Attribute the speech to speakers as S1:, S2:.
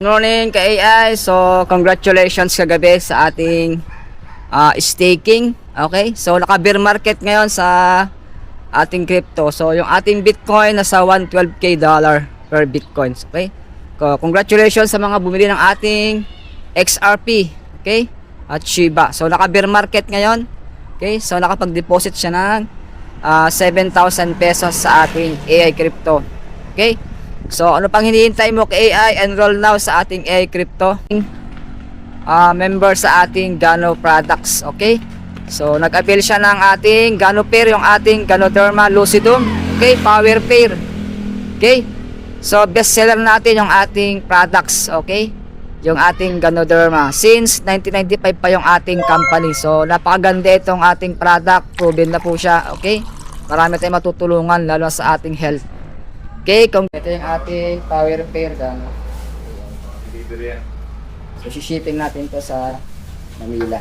S1: Morning ka-AI. So, congratulations kagabi sa ating staking. Okay? So, naka-bear market ngayon sa ating crypto. So, yung ating Bitcoin nasa 112k dollar per Bitcoin. Okay? Congratulations sa mga bumili ng ating XRP. Okay? At Shiba. So, naka-bear market ngayon. Okay? So, nakapag-deposit siya ng 7,000 pesos sa ating AI crypto. Okay? So, ano pang hinihintay mo kay AI? Enroll now sa ating AI crypto. Member sa ating Gano products. Okay? So, nag-avail siya ng ating Gano Pair, yung ating Ganoderma Lucidum. Okay? Power Pair. Okay? So, best seller natin yung ating products. Okay? Yung ating Ganoderma. Since 1995 pa yung ating company. So, napakaganda itong ating product. Proven na po siya. Okay? Marami tayong matutulungan lalo sa ating health. Okay, kung ito yung ating power pair Gano. So, shipping natin to sa Manila.